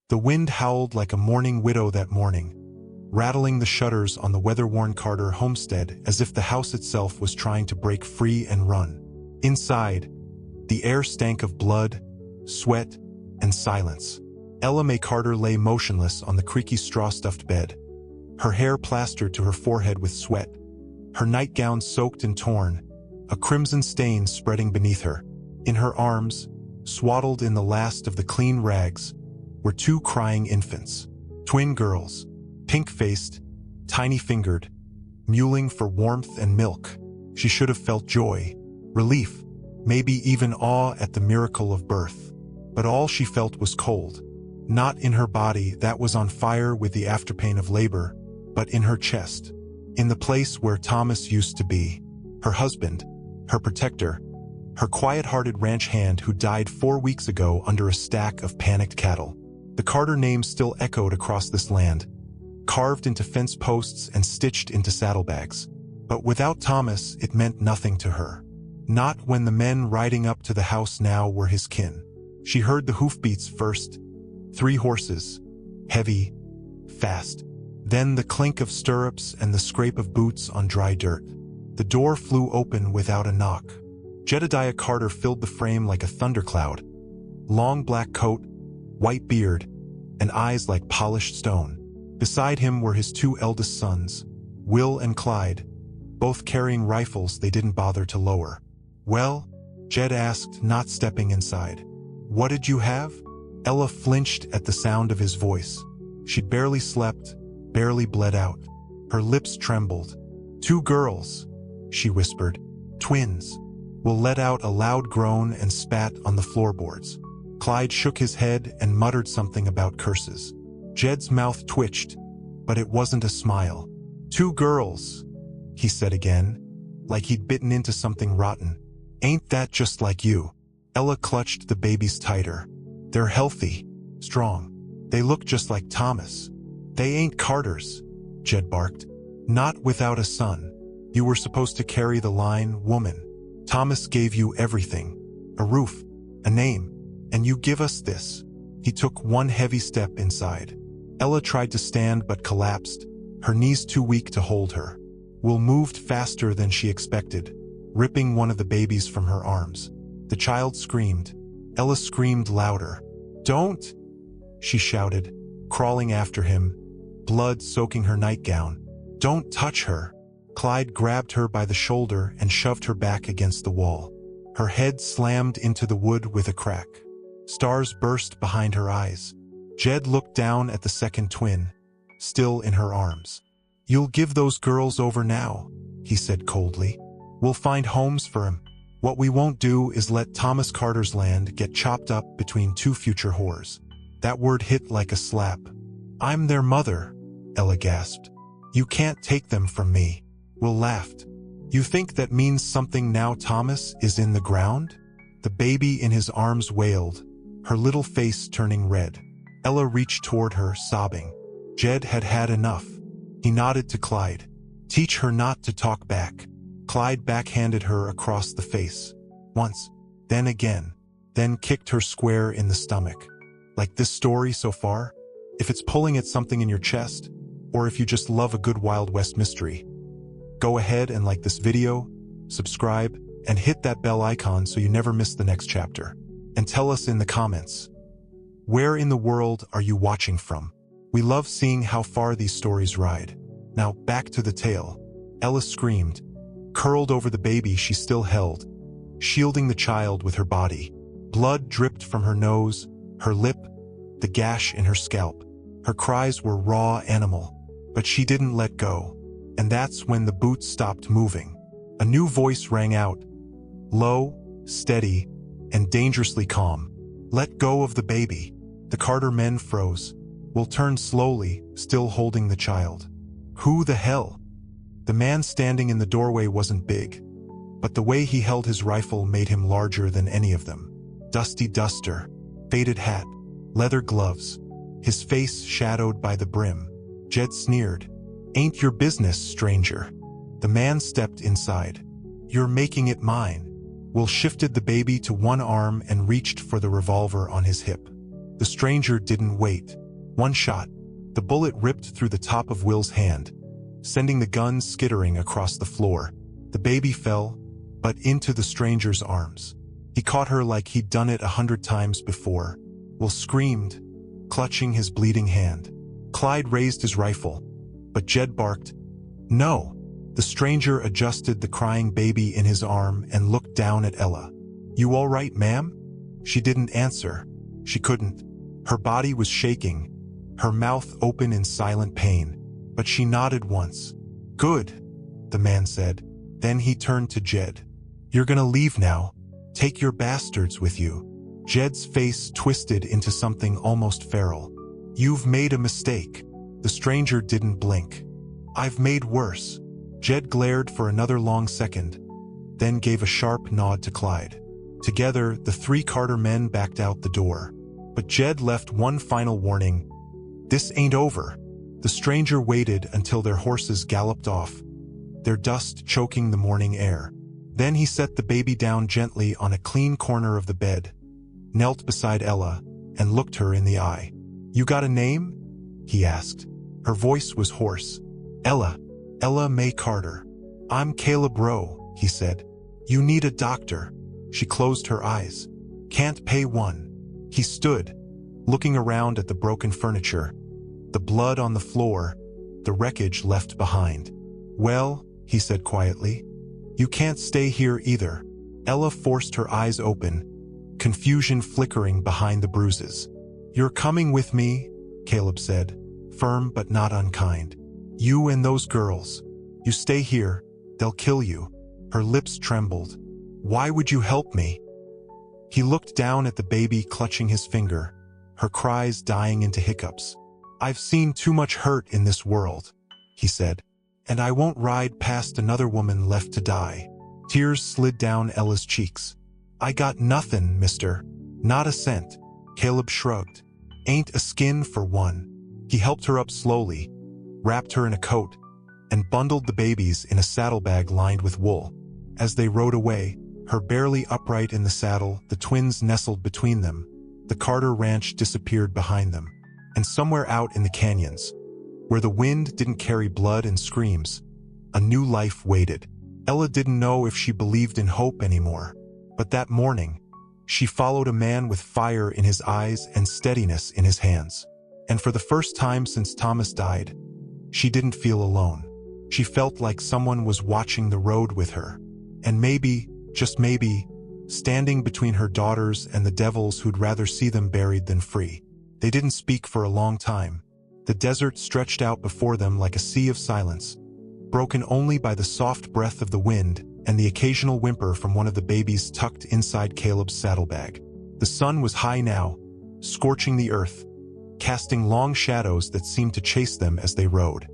The wind howled like a mourning widow that morning, rattling the shutters on the weather-worn Carter homestead as if the house itself was trying to break free and run. Inside, the air stank of blood, sweat, and silence. Ella Mae Carter lay motionless on the creaky straw-stuffed bed, her hair plastered to her forehead with sweat, her nightgown soaked and torn, a crimson stain spreading beneath her. In her arms, swaddled in the last of the clean rags, were two crying infants, twin girls, pink-faced, tiny-fingered, mewling for warmth and milk. She should have felt joy, relief, maybe even awe at the miracle of birth. But all she felt was cold. Not in her body that was on fire with the afterpain of labor, but in her chest, in the place where Thomas used to be, her husband, her protector, her quiet-hearted ranch hand who died 4 weeks ago under a stack of panicked cattle. The Carter name still echoed across this land, carved into fence posts and stitched into saddlebags. But without Thomas, it meant nothing to her. Not when the men riding up to the house now were his kin. She heard the hoofbeats first, 3 horses, heavy, fast. Then the clink of stirrups and the scrape of boots on dry dirt. The door flew open without a knock. Jedediah Carter filled the frame like a thundercloud. Long black coat, white beard, and eyes like polished stone. Beside him were his 2 eldest sons, Will and Clyde, both carrying rifles they didn't bother to lower. "Well?" Jed asked, not stepping inside. "What did you have?" Ella flinched at the sound of his voice. She'd barely slept, barely bled out. Her lips trembled. "2 girls," she whispered. "Twins." Will let out a loud groan and spat on the floorboards. Clyde shook his head and muttered something about curses. Jed's mouth twitched, but it wasn't a smile. "2 girls," he said again, like he'd bitten into something rotten. "Ain't that just like you?" Ella clutched the babies tighter. "They're healthy, strong. They look just like Thomas." "They ain't Carters," Jed barked. "Not without a son. You were supposed to carry the line, woman. Thomas gave you everything. A roof, a name, and you give us this." He took one heavy step inside. Ella tried to stand but collapsed, her knees too weak to hold her. Will moved faster than she expected, ripping one of the babies from her arms. The child screamed. Ella screamed louder. "Don't!" she shouted, crawling after him, blood soaking her nightgown. "Don't touch her!" Clyde grabbed her by the shoulder and shoved her back against the wall. Her head slammed into the wood with a crack. Stars burst behind her eyes. Jed looked down at the second twin, still in her arms. "You'll give those girls over now," he said coldly. "We'll find homes for 'em. What we won't do is let Thomas Carter's land get chopped up between 2 future whores." That word hit like a slap. "I'm their mother," Ella gasped. "You can't take them from me." Will laughed. "You think that means something now Thomas is in the ground?" The baby in his arms wailed, her little face turning red. Ella reached toward her, sobbing. Jed had had enough. He nodded to Clyde. "Teach her not to talk back." Clyde backhanded her across the face. Once, then again, then kicked her square in the stomach. Like this story so far? If it's pulling at something in your chest, or if you just love a good Wild West mystery, go ahead and like this video, subscribe, and hit that bell icon so you never miss the next chapter. And tell us in the comments, where in the world are you watching from? We love seeing how far these stories ride. Now back to the tale. Ella screamed, curled over the baby she still held, shielding the child with her body. Blood dripped from her nose, her lip, the gash in her scalp. Her cries were raw animal, but she didn't let go. And that's when the boots stopped moving. A new voice rang out, low, steady, and dangerously calm. "Let go of the baby." The Carter men froze. Will turned slowly, still holding the child. "Who the hell?" The man standing in the doorway wasn't big, but the way he held his rifle made him larger than any of them. Dusty duster, faded hat, leather gloves, his face shadowed by the brim. Jed sneered. "Ain't your business, stranger." The man stepped inside. "You're making it mine." Will shifted the baby to one arm and reached for the revolver on his hip. The stranger didn't wait. One shot. The bullet ripped through the top of Will's hand, sending the gun skittering across the floor. The baby fell, but into the stranger's arms. He caught her like he'd done it 100 times before. Will screamed, clutching his bleeding hand. Clyde raised his rifle, but Jed barked, "No!" The stranger adjusted the crying baby in his arm and looked down at Ella. "You all right, ma'am?" She didn't answer. She couldn't. Her body was shaking, her mouth open in silent pain, but she nodded once. "Good," the man said. Then he turned to Jed. "You're gonna leave now. Take your bastards with you." Jed's face twisted into something almost feral. "You've made a mistake." The stranger didn't blink. "I've made worse." Jed glared for another long second, then gave a sharp nod to Clyde. Together, the three Carter men backed out the door. But Jed left one final warning. "This ain't over." The stranger waited until their horses galloped off, their dust choking the morning air. Then he set the baby down gently on a clean corner of the bed, knelt beside Ella, and looked her in the eye. "You got a name?" he asked. Her voice was hoarse. Ella May Carter." "I'm Caleb Rowe," he said. "You need a doctor." She closed her eyes. "Can't pay one." He stood, looking around at the broken furniture, the blood on the floor, the wreckage left behind. "Well," he said quietly, "you can't stay here either." Ella forced her eyes open, confusion flickering behind the bruises. "You're coming with me," Caleb said, firm but not unkind. "You and those girls. You stay here, they'll kill you." Her lips trembled. "Why would you help me?" He looked down at the baby clutching his finger, her cries dying into hiccups. "I've seen too much hurt in this world," he said, "and I won't ride past another woman left to die." Tears slid down Ella's cheeks. "I got nothing, mister. Not a cent." Caleb shrugged. "Ain't a skin for one." He helped her up slowly, wrapped her in a coat, and bundled the babies in a saddlebag lined with wool. As they rode away, her barely upright in the saddle, the twins nestled between them. The Carter ranch disappeared behind them. And somewhere out in the canyons, where the wind didn't carry blood and screams, a new life waited. Ella didn't know if she believed in hope anymore. But that morning, she followed a man with fire in his eyes and steadiness in his hands. And for the first time since Thomas died, she didn't feel alone. She felt like someone was watching the road with her. And maybe, just maybe, standing between her daughters and the devils who'd rather see them buried than free. They didn't speak for a long time. The desert stretched out before them like a sea of silence, broken only by the soft breath of the wind and the occasional whimper from one of the babies tucked inside Caleb's saddlebag. The sun was high now, scorching the earth, casting long shadows that seemed to chase them as they rode.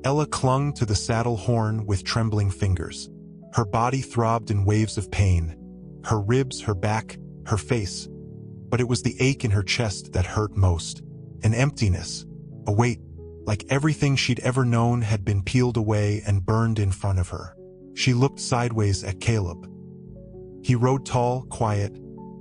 Ella clung to the saddle horn with trembling fingers. Her body throbbed in waves of pain, her ribs, her back, her face. But it was the ache in her chest that hurt most. An emptiness, a weight, like everything she'd ever known had been peeled away and burned in front of her. She looked sideways at Caleb. He rode tall, quiet,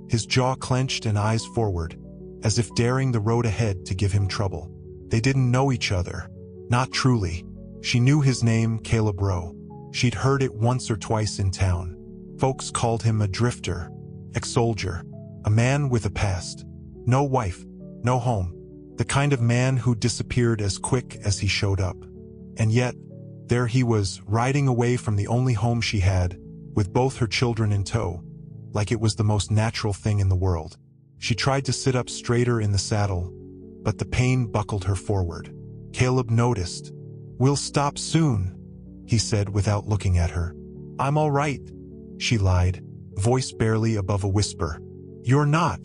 his jaw clenched and eyes forward, as if daring the road ahead to give him trouble. They didn't know each other. Not truly. She knew his name, Caleb Rowe. She'd heard it once or twice in town. Folks called him a drifter, ex-soldier, a man with a past. No wife, no home. The kind of man who disappeared as quick as he showed up. And yet, there he was, riding away from the only home she had, with both her children in tow, like it was the most natural thing in the world. She tried to sit up straighter in the saddle, but the pain buckled her forward. Caleb noticed. "We'll stop soon," he said without looking at her. "I'm all right," she lied, voice barely above a whisper. "You're not,"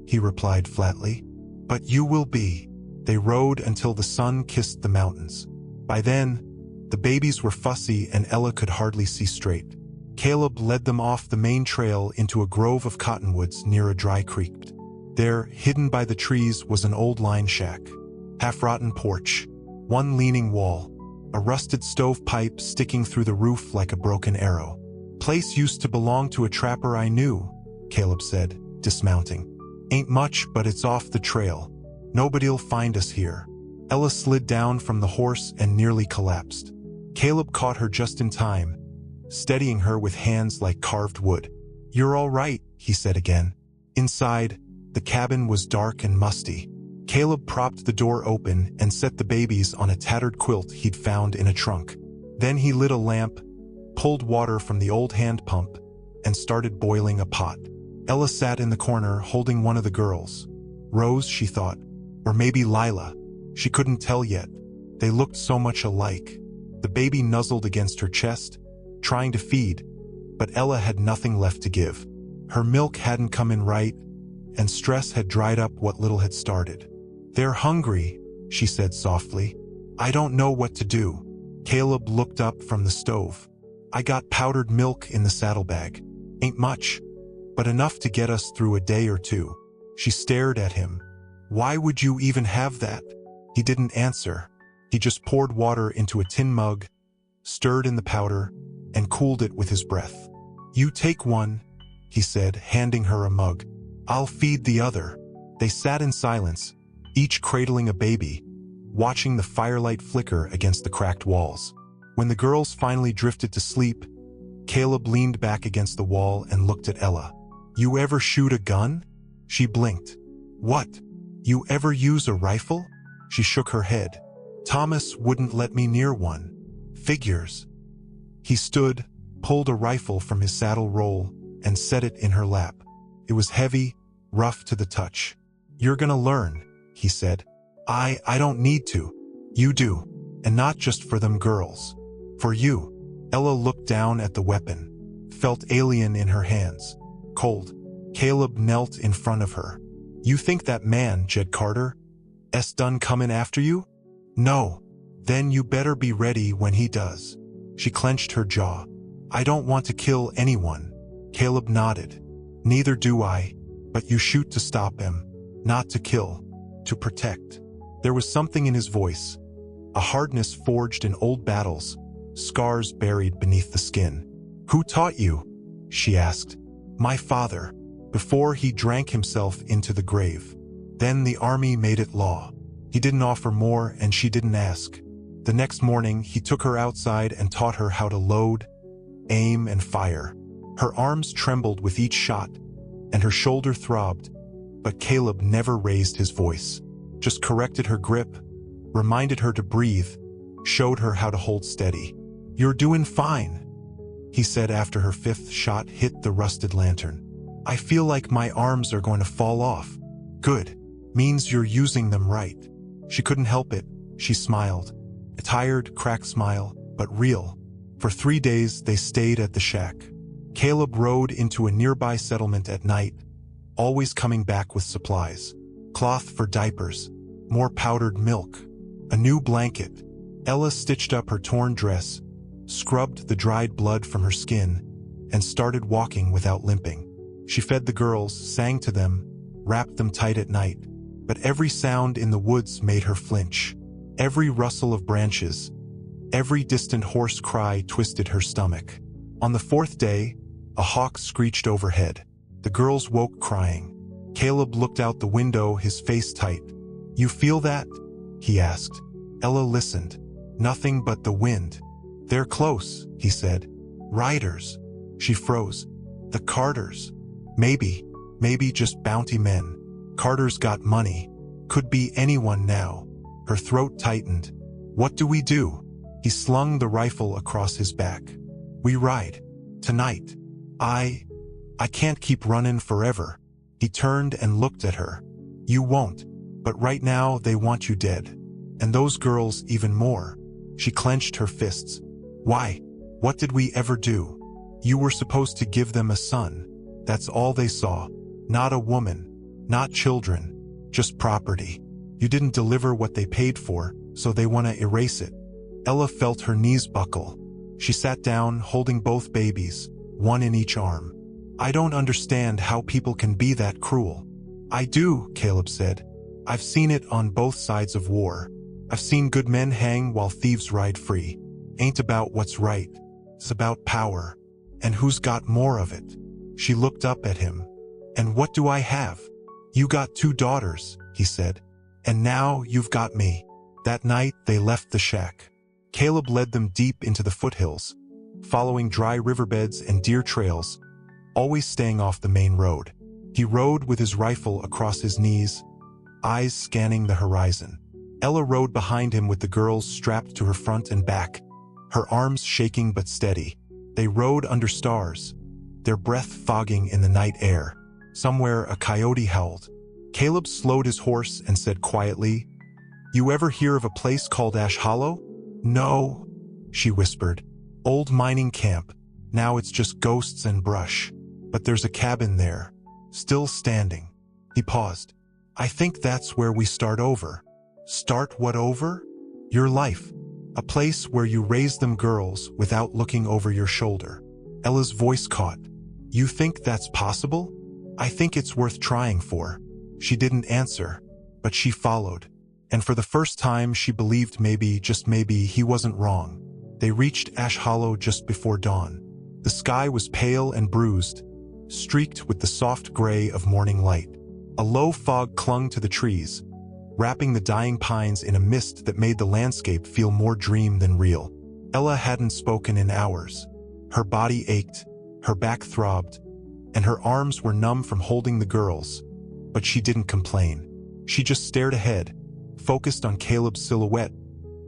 he replied flatly. "But you will be." They rode until the sun kissed the mountains. By then, the babies were fussy and Ella could hardly see straight. Caleb led them off the main trail into a grove of cottonwoods near a dry creek. There, hidden by the trees, was an old line shack. Half-rotten porch, one leaning wall, a rusted stovepipe sticking through the roof like a broken arrow. "Place used to belong to a trapper I knew," Caleb said, dismounting. Ain't much, but it's off the trail. Nobody'll find us here. Ella slid down from the horse and nearly collapsed. Caleb caught her just in time, steadying her with hands like carved wood. "You're all right," he said again. Inside, the cabin was dark and musty. Caleb propped the door open and set the babies on a tattered quilt he'd found in a trunk. Then he lit a lamp, pulled water from the old hand pump, and started boiling a pot. Ella sat in the corner holding one of the girls. Rose, she thought, or maybe Lila. She couldn't tell yet. They looked so much alike. The baby nuzzled against her chest, trying to feed, but Ella had nothing left to give. Her milk hadn't come in right, and stress had dried up what little had started. "They're hungry," she said softly. "I don't know what to do." Caleb looked up from the stove. "I got powdered milk in the saddlebag. Ain't much, but enough to get us through a day or two." She stared at him. "Why would you even have that?" He didn't answer. He just poured water into a tin mug, stirred in the powder, and cooled it with his breath. "You take one," he said, handing her a mug. "I'll feed the other." They sat in silence, each cradling a baby, watching the firelight flicker against the cracked walls. When the girls finally drifted to sleep, Caleb leaned back against the wall and looked at Ella. "You ever shoot a gun?" She blinked. "What? You ever use a rifle?" She shook her head. "Thomas wouldn't let me near one." "Figures." He stood, pulled a rifle from his saddle roll, and set it in her lap. It was heavy, rough to the touch. "You're gonna learn," he said. I don't need to. You do. And not just for them girls. For you." Ella looked down at the weapon, felt alien in her hands. Cold. Caleb knelt in front of her. "You think that man, Jed Carter, done coming after you?" "No." "Then you better be ready when he does." She clenched her jaw. "I don't want to kill anyone." Caleb nodded. "Neither do I. But you shoot to stop him, not to kill, to protect." There was something in his voice, a hardness forged in old battles, scars buried beneath the skin. "Who taught you?" she asked. "My father, before he drank himself into the grave. Then the army made it law." He didn't offer more, and she didn't ask. The next morning, he took her outside and taught her how to load, aim, and fire. Her arms trembled with each shot, and her shoulder throbbed, but Caleb never raised his voice, just corrected her grip, reminded her to breathe, showed her how to hold steady. "You're doing fine," he said after her fifth shot hit the rusted lantern. "I feel like my arms are going to fall off." "Good. Means you're using them right." She couldn't help it. She smiled. A tired, cracked smile, but real. For 3 days, they stayed at the shack. Caleb rode into a nearby settlement at night, always coming back with supplies. Cloth for diapers, more powdered milk, a new blanket. Ella stitched up her torn dress, scrubbed the dried blood from her skin, and started walking without limping. She fed the girls, sang to them, wrapped them tight at night. But every sound in the woods made her flinch. Every rustle of branches, every distant hoarse cry twisted her stomach. On the 4th day, a hawk screeched overhead. The girls woke crying. Caleb looked out the window, his face tight. "You feel that?" he asked. Ella listened. Nothing but the wind. "They're close," he said. "Riders." She froze. "The Carters." Maybe just bounty men. Carter's got money. Could be anyone now. Her throat tightened. "What do we do?" He slung the rifle across his back. "We ride. Tonight. I can't keep running forever." He turned and looked at her. "You won't. But right now they want you dead. And those girls even more." She clenched her fists. "Why? What did we ever do? You were supposed to give them a son. That's all they saw. Not a woman. Not children. Just property. You didn't deliver what they paid for, so they want to erase it." Ella felt her knees buckle. She sat down, holding both babies, one in each arm. "I don't understand how people can be that cruel." "I do," Caleb said. "I've seen it on both sides of war. I've seen good men hang while thieves ride free. Ain't about what's right. It's about power. And who's got more of it." She looked up at him. "And what do I have?" "You got 2 daughters," he said. "And now you've got me." That night, they left the shack. Caleb led them deep into the foothills, following dry riverbeds and deer trails, always staying off the main road. He rode with his rifle across his knees, eyes scanning the horizon. Ella rode behind him with the girls strapped to her front and back, her arms shaking but steady. They rode under stars, their breath fogging in the night air. Somewhere a coyote howled. Caleb slowed his horse and said quietly, "You ever hear of a place called Ash Hollow?" "No," she whispered. "Old mining camp. Now it's just ghosts and brush. But there's a cabin there, still standing." He paused. "I think that's where we start over." "Start what over?" "Your life. A place where you raise them girls without looking over your shoulder." Ella's voice caught. "You think that's possible?" "I think it's worth trying for." She didn't answer, but she followed. And for the first time she believed maybe, just maybe, he wasn't wrong. They reached Ash Hollow just before dawn. The sky was pale and bruised, streaked with the soft gray of morning light. A low fog clung to the trees, wrapping the dying pines in a mist that made the landscape feel more dream than real. Ella hadn't spoken in hours. Her body ached, her back throbbed, and her arms were numb from holding the girls. But she didn't complain. She just stared ahead, focused on Caleb's silhouette,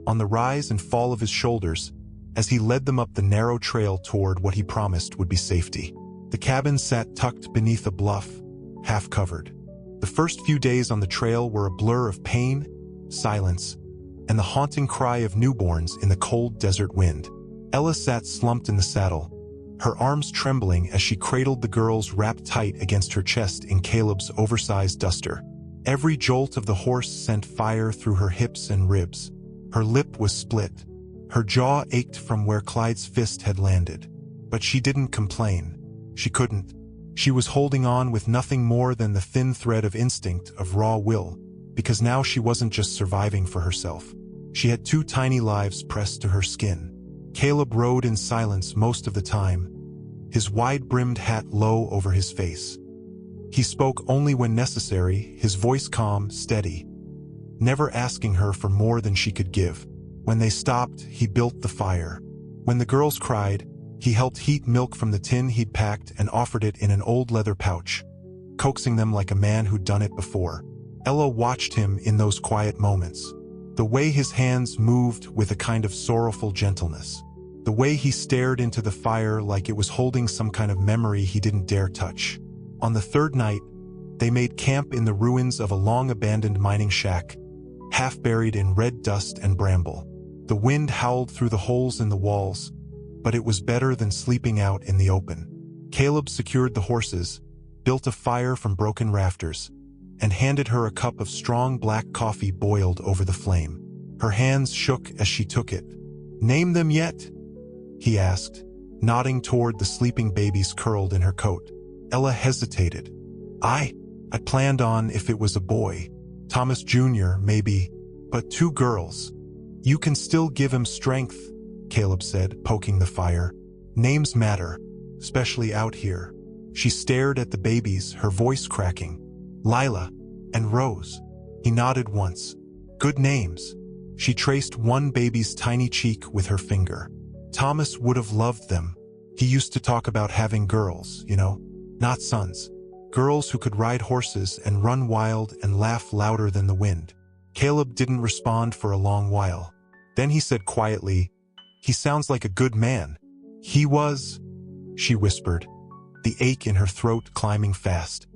on the rise and fall of his shoulders, as he led them up the narrow trail toward what he promised would be safety. The cabin sat tucked beneath a bluff, half covered. The first few days on the trail were a blur of pain, silence, and the haunting cry of newborns in the cold desert wind. Ella sat slumped in the saddle, her arms trembling as she cradled the girls wrapped tight against her chest in Caleb's oversized duster. Every jolt of the horse sent fire through her hips and ribs. Her lip was split. Her jaw ached from where Clyde's fist had landed. But she didn't complain. She couldn't. She was holding on with nothing more than the thin thread of instinct, of raw will, because now she wasn't just surviving for herself. She had 2 tiny lives pressed to her skin. Caleb rode in silence most of the time, his wide-brimmed hat low over his face. He spoke only when necessary, his voice calm, steady, never asking her for more than she could give. When they stopped, he built the fire. When the girls cried, he helped heat milk from the tin he'd packed and offered it in an old leather pouch, coaxing them like a man who'd done it before. Ella watched him in those quiet moments. The way his hands moved with a kind of sorrowful gentleness. The way he stared into the fire like it was holding some kind of memory he didn't dare touch. On the 3rd night, they made camp in the ruins of a long-abandoned mining shack, half buried in red dust and bramble. The wind howled through the holes in the walls, but it was better than sleeping out in the open. Caleb secured the horses, built a fire from broken rafters, and handed her a cup of strong black coffee boiled over the flame. Her hands shook as she took it. "Name them yet?" he asked, nodding toward the sleeping babies curled in her coat. Ella hesitated. I planned on if it was a boy. Thomas Jr., maybe, but 2 girls. "You can still give him strength," Caleb said, poking the fire. "Names matter, especially out here." She stared at the babies, her voice cracking. "Lila and Rose." He nodded once. "Good names." She traced one baby's tiny cheek with her finger. Thomas would have loved them. He used to talk about having girls, not sons. Girls who could ride horses and run wild and laugh louder than the wind. Caleb didn't respond for a long while. Then he said quietly, "He sounds like a good man." "He was," she whispered, the ache in her throat climbing fast.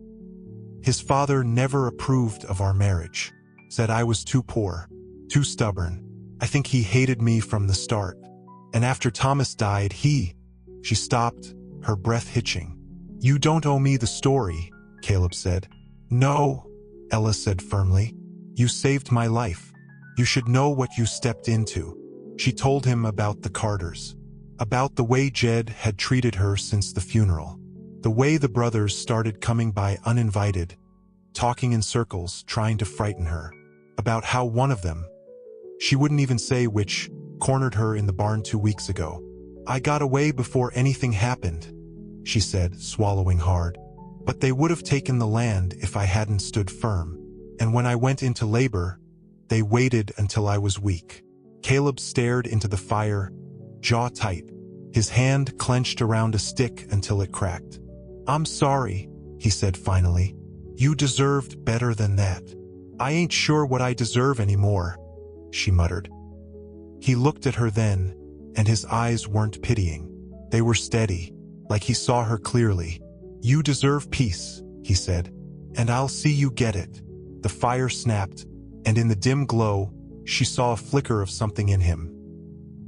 "His father never approved of our marriage. Said I was too poor, too stubborn. I think he hated me from the start. And after Thomas died, She stopped, her breath hitching. "You don't owe me the story," Caleb said. "No," Ella said firmly. "You saved my life. You should know what you stepped into." She told him about the Carters, about the way Jed had treated her since the funeral, the way the brothers started coming by uninvited, talking in circles, trying to frighten her, about how one of them, she wouldn't even say which, cornered her in the barn 2 weeks ago. "I got away before anything happened," she said, swallowing hard. But they would have taken the land if I hadn't stood firm. And when I went into labor, they waited until I was weak. Caleb stared into the fire, jaw tight, his hand clenched around a stick until it cracked. "I'm sorry," he said finally. "You deserved better than that." "I ain't sure what I deserve anymore," she muttered. He looked at her then, and his eyes weren't pitying. They were steady, like he saw her clearly. "You deserve peace," he said, "and I'll see you get it." The fire snapped, and in the dim glow, she saw a flicker of something in him.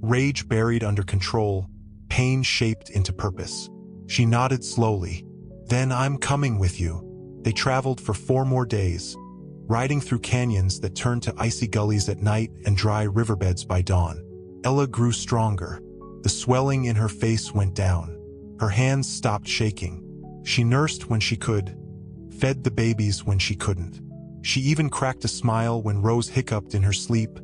Rage buried under control, pain shaped into purpose. She nodded slowly. "Then I'm coming with you." They traveled for 4 more days, riding through canyons that turned to icy gullies at night and dry riverbeds by dawn. Ella grew stronger. The swelling in her face went down. Her hands stopped shaking. She nursed when she could, fed the babies when she couldn't. She even cracked a smile when Rose hiccuped in her sleep,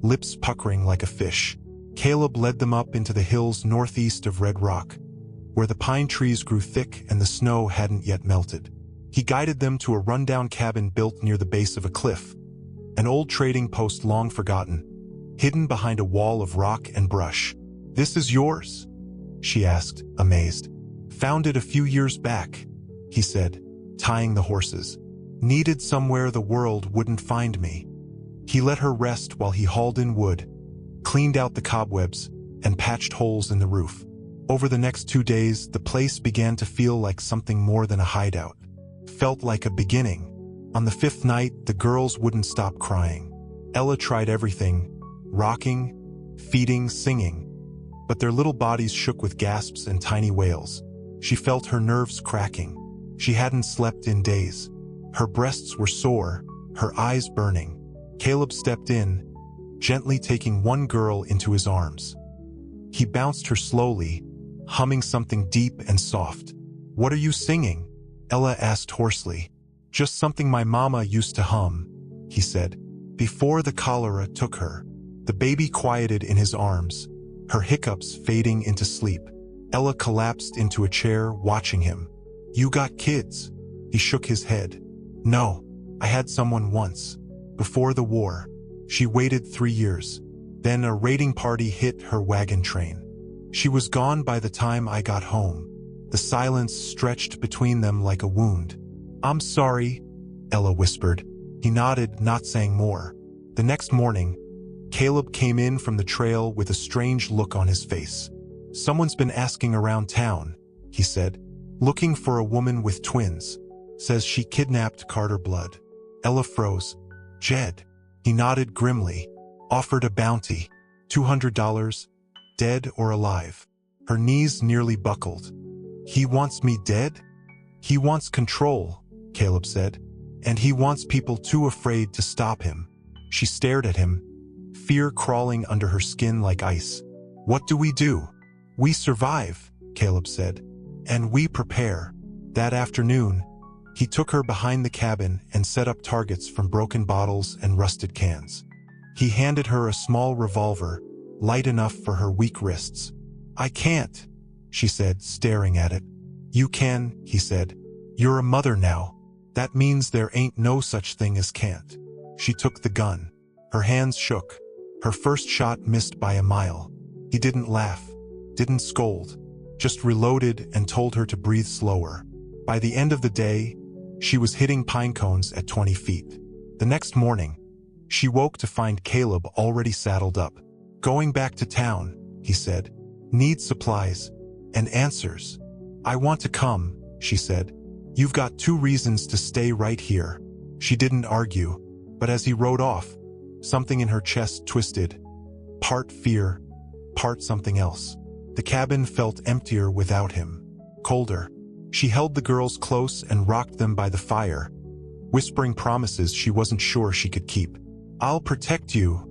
lips puckering like a fish. Caleb led them up into the hills northeast of Red Rock, where the pine trees grew thick and the snow hadn't yet melted. He guided them to a rundown cabin built near the base of a cliff, an old trading post long forgotten, hidden behind a wall of rock and brush. "This is yours?" she asked, amazed. "Found it a few years back," he said, tying the horses. "Needed somewhere the world wouldn't find me." He let her rest while he hauled in wood, cleaned out the cobwebs, and patched holes in the roof. Over the next 2 days, the place began to feel like something more than a hideout. Felt like a beginning. On the 5th night, the girls wouldn't stop crying. Ella tried everything, rocking, feeding, singing, but their little bodies shook with gasps and tiny wails. She felt her nerves cracking. She hadn't slept in days. Her breasts were sore, her eyes burning. Caleb stepped in, gently taking one girl into his arms. He bounced her slowly, humming something deep and soft. "What are you singing?" Ella asked hoarsely. "Just something my mama used to hum," he said, "before the cholera took her." The baby quieted in his arms, her hiccups fading into sleep. Ella collapsed into a chair, watching him. "You got kids?" He shook his head. "No, I had someone once. Before the war." She waited 3 years. Then a raiding party hit her wagon train. She was gone by the time I got home. The silence stretched between them like a wound. "I'm sorry," Ella whispered. He nodded, not saying more. The next morning, Caleb came in from the trail with a strange look on his face. "Someone's been asking around town," he said, "looking for a woman with twins. Says she kidnapped Carter Blood." Ella froze. "Jed." He nodded grimly. "Offered a bounty. $200, dead or alive." Her knees nearly buckled. "He wants me dead?" "He wants control," Caleb said. "And he wants people too afraid to stop him." She stared at him, fear crawling under her skin like ice. "What do we do?" "We survive," Caleb said. "And we prepare." That afternoon, he took her behind the cabin and set up targets from broken bottles and rusted cans. He handed her a small revolver, light enough for her weak wrists. "I can't," she said, staring at it. "You can," he said. "You're a mother now. That means there ain't no such thing as can't." She took the gun. Her hands shook. Her first shot missed by a mile. He didn't laugh, didn't scold, just reloaded and told her to breathe slower. By the end of the day, she was hitting pine cones at 20 feet. The next morning, she woke to find Caleb already saddled up. "Going back to town," he said. "Need supplies and answers." "I want to come," she said. "You've got 2 reasons to stay right here." She didn't argue, but as he rode off, something in her chest twisted. Part fear, part something else. The cabin felt emptier without him, colder. She held the girls close and rocked them by the fire, whispering promises she wasn't sure she could keep. "I'll protect you,"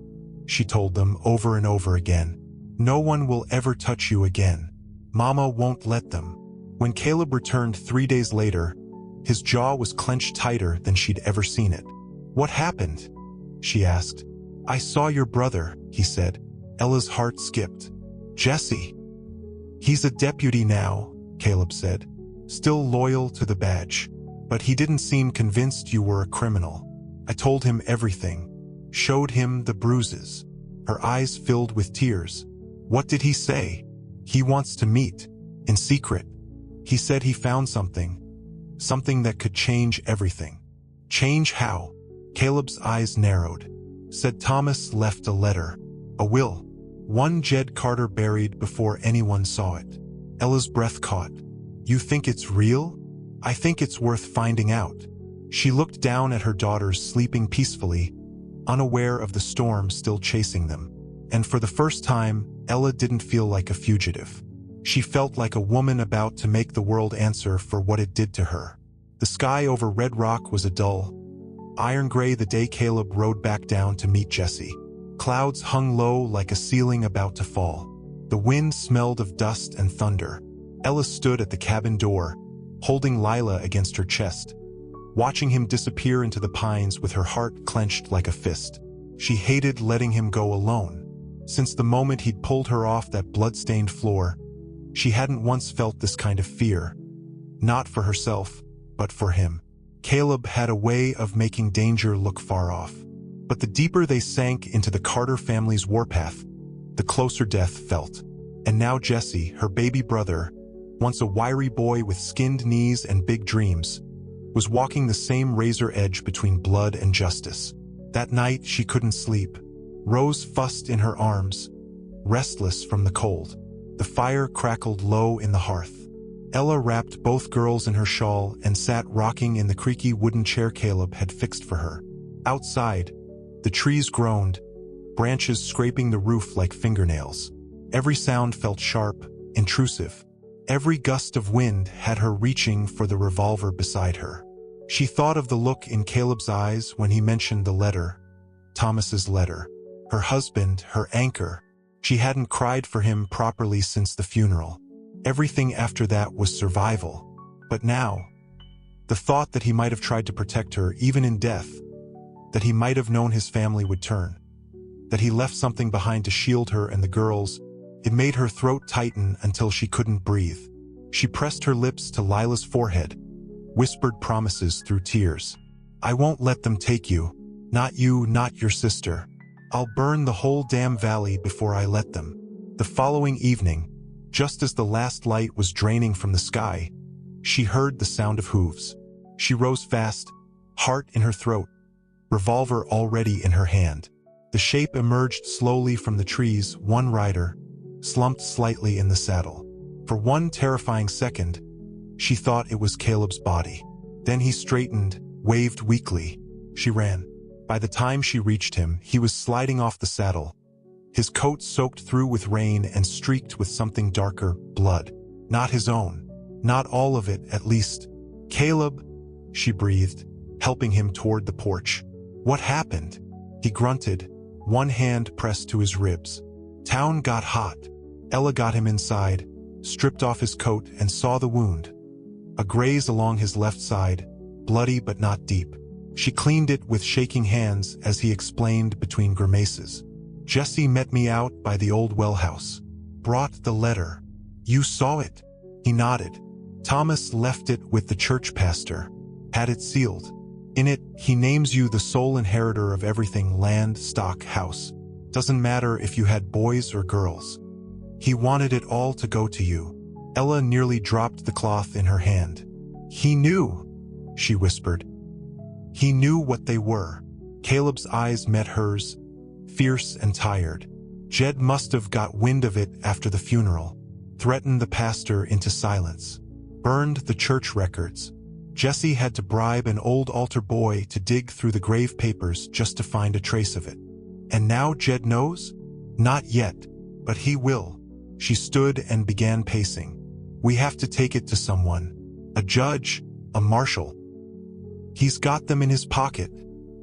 she told them over and over again. "No one will ever touch you again. Mama won't let them." When Caleb returned 3 days later, his jaw was clenched tighter than she'd ever seen it. "What happened?" she asked. "I saw your brother," he said. Ella's heart skipped. "Jesse." "He's a deputy now," Caleb said. still loyal to the badge. But he didn't seem convinced you were a criminal. I told him everything. Showed him the bruises. Her eyes filled with tears. What did he say? He wants to meet. In secret. He said he found something. Something that could change everything. Change how? Caleb's eyes narrowed. Said Thomas left a letter. A will. One Jed Carter buried before anyone saw it. Ella's breath caught. You think it's real? I think it's worth finding out. She looked down at her daughters sleeping peacefully, unaware of the storm still chasing them. And for the first time, Ella didn't feel like a fugitive. She felt like a woman about to make the world answer for what it did to her. The sky over Red Rock was a dull, iron gray the day Caleb rode back down to meet Jesse. Clouds hung low like a ceiling about to fall. The wind smelled of dust and thunder. Ella stood at the cabin door, holding Lila against her chest, watching him disappear into the pines with her heart clenched like a fist. She hated letting him go alone. Since the moment he'd pulled her off that blood-stained floor, she hadn't once felt this kind of fear. Not for herself, but for him. Caleb had a way of making danger look far off. But the deeper they sank into the Carter family's warpath, the closer death felt. And now Jesse, her baby brother, once a wiry boy with skinned knees and big dreams, was walking the same razor edge between blood and justice. That night she couldn't sleep. Rose fussed in her arms, restless from the cold. The fire crackled low in the hearth. Ella wrapped both girls in her shawl and sat rocking in the creaky wooden chair Caleb had fixed for her. Outside, the trees groaned, branches scraping the roof like fingernails. Every sound felt sharp, intrusive. Every gust of wind had her reaching for the revolver beside her. She thought of the look in Caleb's eyes when he mentioned the letter, Thomas's letter. Her husband, her anchor. She hadn't cried for him properly since the funeral. Everything after that was survival. But now, the thought that he might have tried to protect her even in death, that he might have known his family would turn, that he left something behind to shield her and the girls, it made her throat tighten until she couldn't breathe. She pressed her lips to Lila's forehead, whispered promises through tears. I won't let them take you. Not you, not your sister. I'll burn the whole damn valley before I let them. The following evening, just as the last light was draining from the sky, she heard the sound of hooves. She rose fast, heart in her throat, revolver already in her hand. The shape emerged slowly from the trees, one rider, slumped slightly in the saddle. For one terrifying second, she thought it was Caleb's body. Then he straightened, waved weakly. She ran. By the time she reached him, he was sliding off the saddle, his coat soaked through with rain and streaked with something darker, blood. Not his own. Not all of it, at least. Caleb, she breathed, helping him toward the porch. What happened? He grunted, one hand pressed to his ribs. Town got hot. Ella got him inside, stripped off his coat and saw the wound. A graze along his left side, bloody but not deep. She cleaned it with shaking hands as he explained between grimaces. Jesse met me out by the old well house. Brought the letter. You saw it? He nodded. Thomas left it with the church pastor. Had it sealed. In it, he names you the sole inheritor of everything: land, stock, house. Doesn't matter if you had boys or girls. He wanted it all to go to you. Ella nearly dropped the cloth in her hand. He knew, she whispered. He knew what they were. Caleb's eyes met hers, fierce and tired. Jed must have got wind of it after the funeral, threatened the pastor into silence, burned the church records. Jesse had to bribe an old altar boy to dig through the grave papers just to find a trace of it. And now Jed knows? Not yet, but he will. She stood and began pacing. We have to take it to someone. A judge, a marshal. He's got them in his pocket,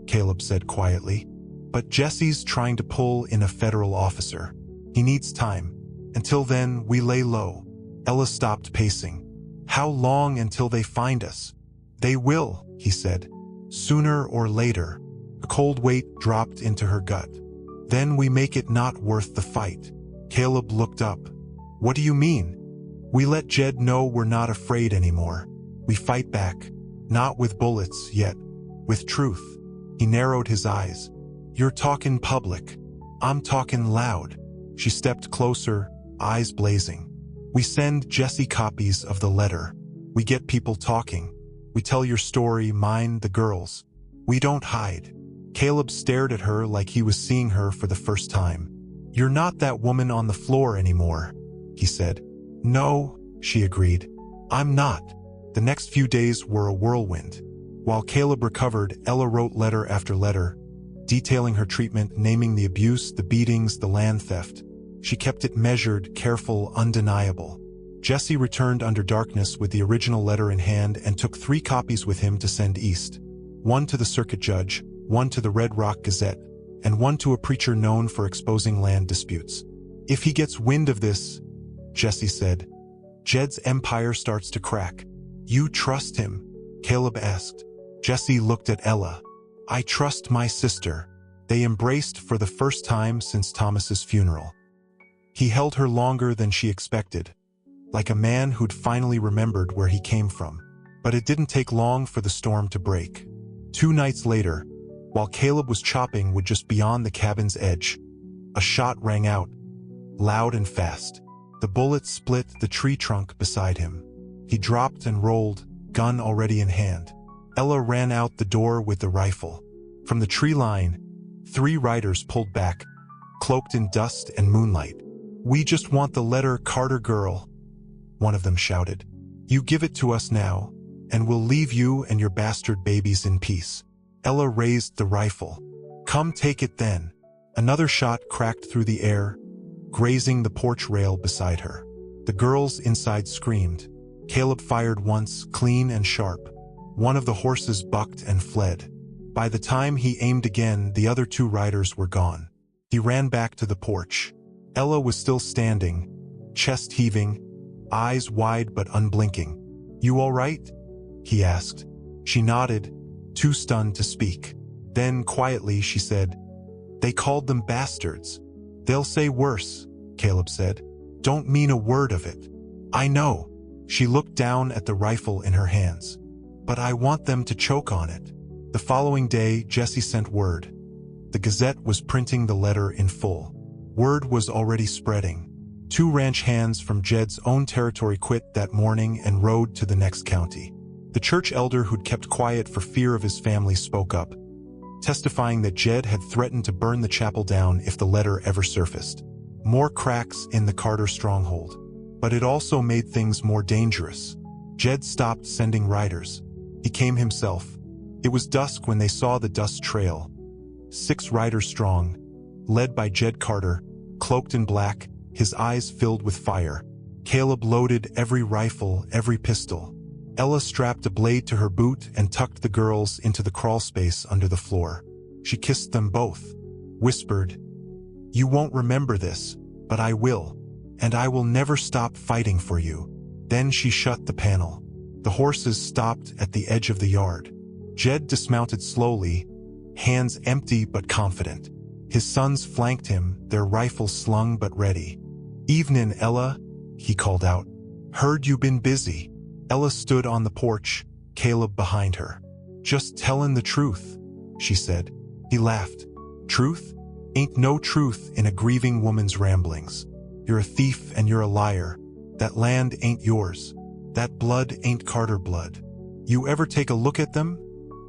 Caleb said quietly. But Jesse's trying to pull in a federal officer. He needs time. Until then, we lay low. Ella stopped pacing. How long until they find us? They will, he said. Sooner or later. A cold weight dropped into her gut. Then we make it not worth the fight. Caleb looked up. What do you mean? We let Jed know we're not afraid anymore. We fight back, not with bullets yet, with truth. He narrowed his eyes. You're talking public. I'm talking loud. She stepped closer, eyes blazing. We send Jesse copies of the letter. We get people talking. We tell your story, mine, the girls. We don't hide. Caleb stared at her like he was seeing her for the first time. You're not that woman on the floor anymore, he said. No, she agreed. I'm not. The next few days were a whirlwind. While Caleb recovered, Ella wrote letter after letter, detailing her treatment, naming the abuse, the beatings, the land theft. She kept it measured, careful, undeniable. Jesse returned under darkness with the original letter in hand and took 3 copies with him to send east. 1 to the circuit judge, 1 to the Red Rock Gazette, and 1 to a preacher known for exposing land disputes. If he gets wind of this, Jesse said, Jed's empire starts to crack. You trust him? Caleb asked. Jesse looked at Ella. I trust my sister. They embraced for the first time since Thomas's funeral. He held her longer than she expected, like a man who'd finally remembered where he came from. But it didn't take long for the storm to break. 2 nights later, while Caleb was chopping wood just beyond the cabin's edge, a shot rang out, loud and fast. The bullet split the tree trunk beside him. He dropped and rolled, gun already in hand. Ella ran out the door with the rifle. From the tree line, 3 riders pulled back, cloaked in dust and moonlight. We just want the letter, Carter girl, one of them shouted. You give it to us now, and we'll leave you and your bastard babies in peace. Ella raised the rifle. Come take it then. Another shot cracked through the air, grazing the porch rail beside her. The girls inside screamed. Caleb fired once, clean and sharp. One of the horses bucked and fled. By the time he aimed again, the other 2 riders were gone. He ran back to the porch. Ella was still standing, chest heaving, eyes wide but unblinking. You all right? He asked. She nodded, too stunned to speak. Then, quietly, she said, They called them bastards. They'll say worse, Caleb said. Don't mean a word of it. I know. She looked down at the rifle in her hands. But I want them to choke on it. The following day, Jesse sent word. The Gazette was printing the letter in full. Word was already spreading. 2 ranch hands from Jed's own territory quit that morning and rode to the next county. The church elder who'd kept quiet for fear of his family spoke up, testifying that Jed had threatened to burn the chapel down if the letter ever surfaced. More cracks in the Carter stronghold. But it also made things more dangerous. Jed stopped sending riders. He came himself. It was dusk when they saw the dust trail. 6 riders strong, led by Jed Carter, cloaked in black, his eyes filled with fire. Caleb loaded every rifle, every pistol. Ella strapped a blade to her boot and tucked the girls into the crawl space under the floor. She kissed them both, whispered, You won't remember this, but I will, and I will never stop fighting for you. Then she shut the panel. The horses stopped at the edge of the yard. Jed dismounted slowly, hands empty but confident. His sons flanked him, their rifles slung but ready. Evenin', Ella, he called out. Heard you been busy. Ella stood on the porch, Caleb behind her. Just tellin' the truth, she said. He laughed. Truth? Ain't no truth in a grieving woman's ramblings. You're a thief and you're a liar. That land ain't yours. That blood ain't Carter blood. You ever take a look at them?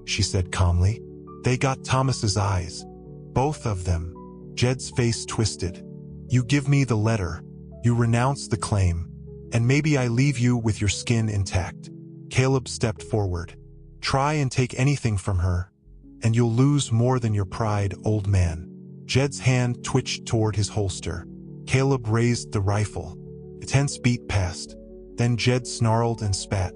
She said calmly. They got Thomas's eyes. Both of them. Jed's face twisted. You give me the letter. You renounce the claim. And maybe I leave you with your skin intact. Caleb stepped forward. Try and take anything from her, and you'll lose more than your pride, old man. Jed's hand twitched toward his holster. Caleb raised the rifle. A tense beat passed. Then Jed snarled and spat.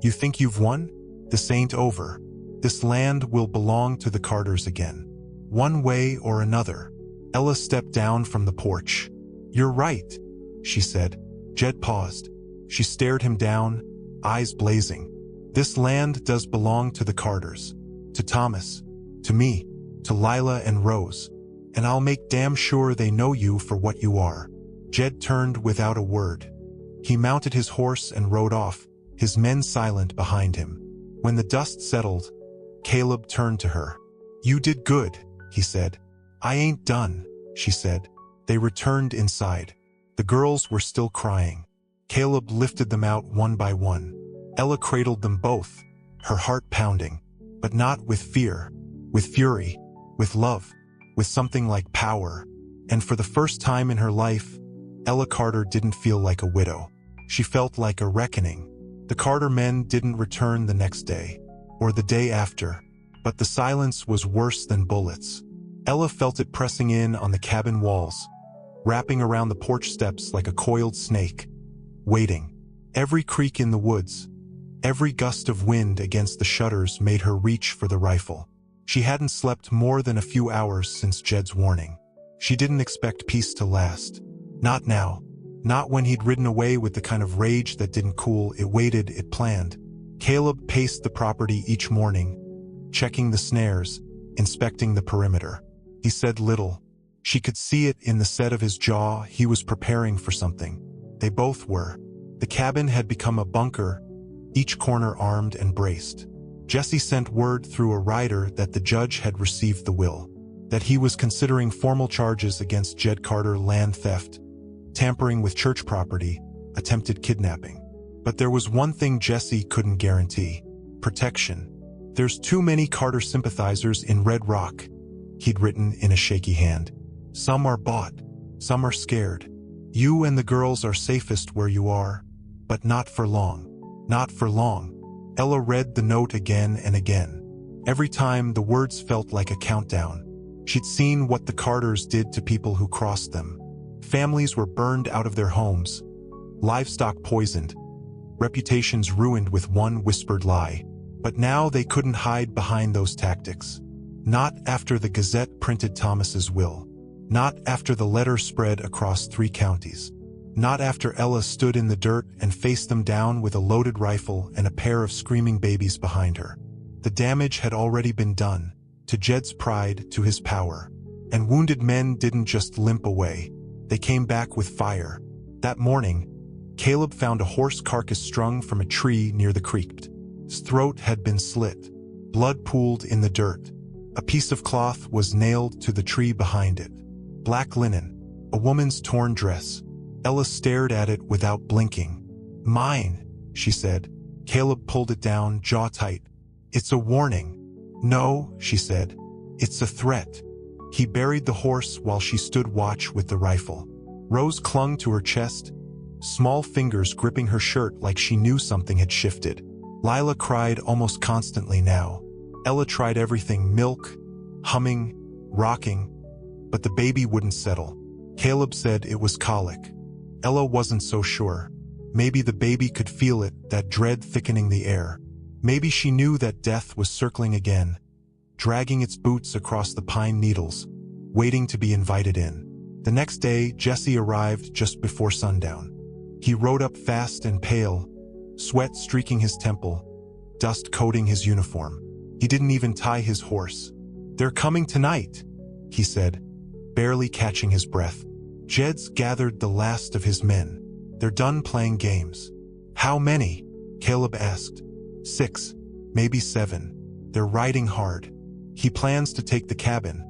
You think you've won? This ain't over. This land will belong to the Carters again. One way or another. Ella stepped down from the porch. You're right, she said. Jed paused. She stared him down, eyes blazing. This land does belong to the Carters. To Thomas. To me. To Lila and Rose. And I'll make damn sure they know you for what you are. Jed turned without a word. He mounted his horse and rode off, his men silent behind him. When the dust settled, Caleb turned to her. "You did good," he said. "I ain't done," she said. They returned inside. The girls were still crying. Caleb lifted them out one by one. Ella cradled them both, her heart pounding, but not with fear, with fury, with love, with something like power. And for the first time in her life, Ella Carter didn't feel like a widow. She felt like a reckoning. The Carter men didn't return the next day, or the day after, but the silence was worse than bullets. Ella felt it pressing in on the cabin walls, wrapping around the porch steps like a coiled snake, waiting. Every creak in the woods, every gust of wind against the shutters made her reach for the rifle. She hadn't slept more than a few hours since Jed's warning. She didn't expect peace to last. Not now. Not when he'd ridden away with the kind of rage that didn't cool. It waited, it planned. Caleb paced the property each morning, checking the snares, inspecting the perimeter. He said little. She could see it in the set of his jaw. He was preparing for something. They both were. The cabin had become a bunker, each corner armed and braced. Jesse sent word through a rider that the judge had received the will, that he was considering formal charges against Jed Carter: land theft, tampering with church property, attempted kidnapping. But there was one thing Jesse couldn't guarantee: protection. "There's too many Carter sympathizers in Red Rock," he'd written in a shaky hand. "Some are bought, some are scared. You and the girls are safest where you are, but not for long. Not for long." Ella read the note again and again. Every time the words felt like a countdown. She'd seen what the Carters did to people who crossed them. Families were burned out of their homes, livestock poisoned, reputations ruined with one whispered lie. But now they couldn't hide behind those tactics. Not after the Gazette printed Thomas's will. Not after the letter spread across 3 counties. Not after Ella stood in the dirt and faced them down with a loaded rifle and a pair of screaming babies behind her. The damage had already been done, to Jed's pride, to his power. And wounded men didn't just limp away. They came back with fire. That morning, Caleb found a horse carcass strung from a tree near the creek. His throat had been slit. Blood pooled in the dirt. A piece of cloth was nailed to the tree behind it. Black linen. A woman's torn dress. Ella stared at it without blinking. "Mine," she said. Caleb pulled it down, jaw tight. "It's a warning." "No," she said. "It's a threat." He buried the horse while she stood watch with the rifle. Rose clung to her chest, small fingers gripping her shirt like she knew something had shifted. Lila cried almost constantly now. Ella tried everything: milk, humming, rocking, but the baby wouldn't settle. Caleb said it was colic. Ella wasn't so sure. Maybe the baby could feel it, that dread thickening the air. Maybe she knew that death was circling again, dragging its boots across the pine needles, waiting to be invited in. The next day, Jesse arrived just before sundown. He rode up fast and pale, sweat streaking his temple, dust coating his uniform. He didn't even tie his horse. "They're coming tonight," he said, barely catching his breath. Jed's gathered the last of his men. "They're done playing games." "How many?" Caleb asked. 6, maybe 7. "They're riding hard. He plans to take the cabin,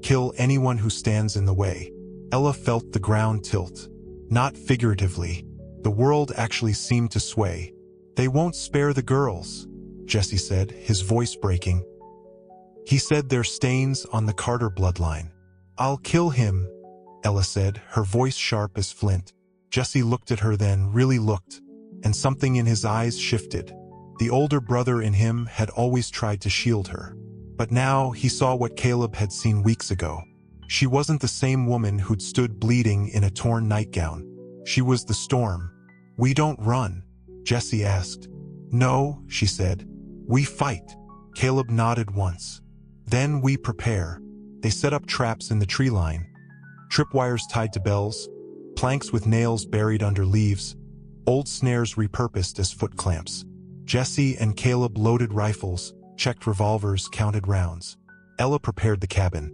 kill anyone who stands in the way." Ella felt the ground tilt. Not figuratively. The world actually seemed to sway. "They won't spare the girls," Jesse said, his voice breaking. "He said they're stains on the Carter bloodline." "I'll kill him," Ella said, her voice sharp as flint. Jesse looked at her then, really looked, and something in his eyes shifted. The older brother in him had always tried to shield her. But now he saw what Caleb had seen weeks ago. She wasn't the same woman who'd stood bleeding in a torn nightgown. She was the storm. "We don't run?" Jesse asked. "No," she said. "We fight." Caleb nodded once. "Then we prepare." They set up traps in the tree line, tripwires tied to bells, planks with nails buried under leaves, old snares repurposed as foot clamps. Jesse and Caleb loaded rifles, checked revolvers, counted rounds. Ella prepared the cabin,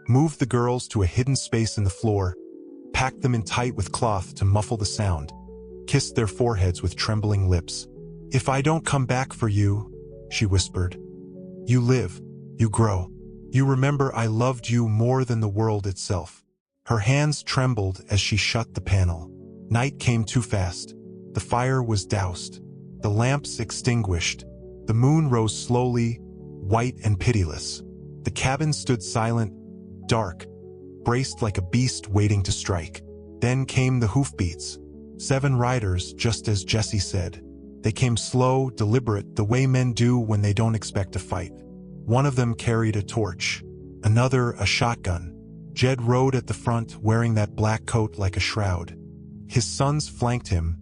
moved the girls to a hidden space in the floor, packed them in tight with cloth to muffle the sound. kissed their foreheads with trembling lips. "If I don't come back for you," she whispered, "you live, you grow. You remember I loved you more than the world itself." Her hands trembled as she shut the panel. Night came too fast. The fire was doused. The lamps extinguished. The moon rose slowly, white and pitiless. The cabin stood silent, dark, braced like a beast waiting to strike. Then came the hoofbeats. 7 riders, just as Jesse said. They came slow, deliberate, the way men do when they don't expect a fight. One of them carried a torch, another a shotgun. Jed rode at the front, wearing that black coat like a shroud. His sons flanked him,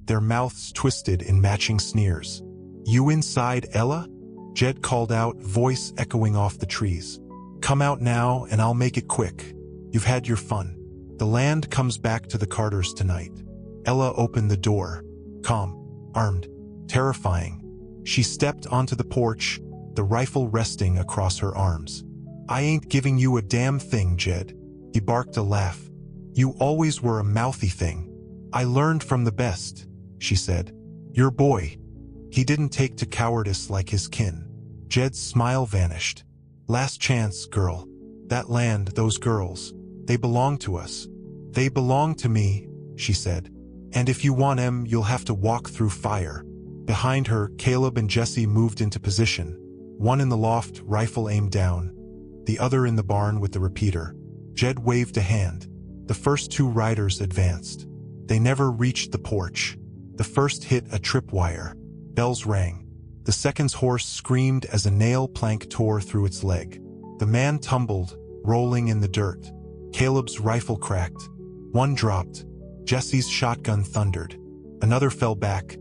their mouths twisted in matching sneers. "You inside, Ella?" Jed called out, voice echoing off the trees. "Come out now, and I'll make it quick. You've had your fun. The land comes back to the Carters tonight." Ella opened the door, calm, armed, terrifying. She stepped onto the porch, the rifle resting across her arms. "I ain't giving you a damn thing, Jed." He barked a laugh. "You always were a mouthy thing." "I learned from the best," she said. "Your boy. He didn't take to cowardice like his kin." Jed's smile vanished. "Last chance, girl. That land, those girls, they belong to us." "They belong to me," she said. "And if you want 'em, you'll have to walk through fire." Behind her, Caleb and Jesse moved into position. One in the loft, rifle aimed down. The other in the barn with the repeater. Jed waved a hand. The first 2 riders advanced. They never reached the porch. The first hit a tripwire. Bells rang. The second's horse screamed as a nail plank tore through its leg. The man tumbled, rolling in the dirt. Caleb's rifle cracked. One dropped. Jesse's shotgun thundered. Another fell back,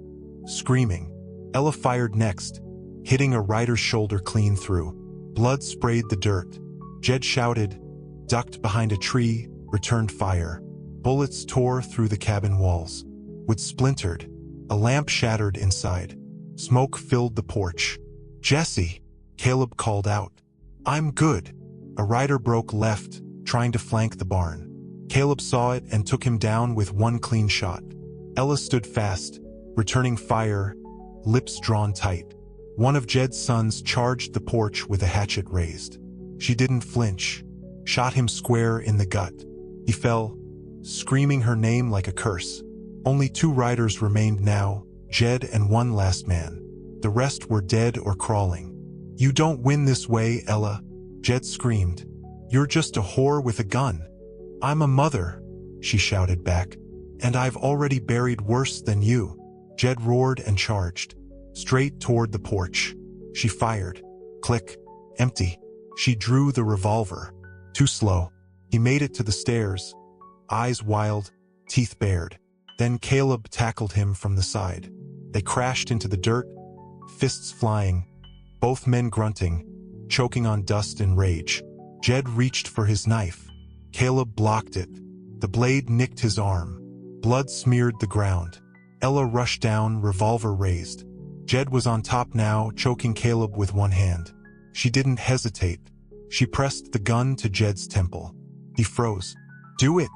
screaming. Ella fired next, hitting a rider's shoulder clean through. Blood sprayed the dirt. Jed shouted, ducked behind a tree, returned fire. Bullets tore through the cabin walls. Wood splintered. A lamp shattered inside. Smoke filled the porch. "Jesse!" Caleb called out. "I'm good." A rider broke left, trying to flank the barn. Caleb saw it and took him down with one clean shot. Ella stood fast, returning fire, lips drawn tight. One of Jed's sons charged the porch with a hatchet raised. She didn't flinch, shot him square in the gut. He fell, screaming her name like a curse. Only 2 riders remained now, Jed and one last man. The rest were dead or crawling. "You don't win this way, Ella," Jed screamed. "You're just a whore with a gun." "I'm a mother," she shouted back. "And I've already buried worse than you." Jed roared and charged, straight toward the porch. She fired. Click. Empty. She drew the revolver. Too slow. He made it to the stairs, eyes wild, teeth bared. Then Caleb tackled him from the side. They crashed into the dirt, fists flying, both men grunting, choking on dust and rage. Jed reached for his knife. Caleb blocked it. The blade nicked his arm. Blood smeared the ground. Ella rushed down, revolver raised. Jed was on top now, choking Caleb with one hand. She didn't hesitate. She pressed the gun to Jed's temple. He froze. "Do it,"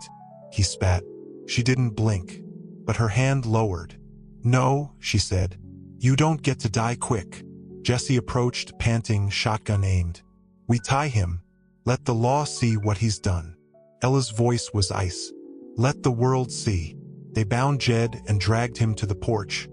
he spat. She didn't blink, but her hand lowered. "No," she said. "You don't get to die quick." Jesse approached, panting, shotgun aimed. "We tie him. Let the law see what he's done." Ella's voice was ice. "Let the world see." They bound Jed and dragged him to the porch,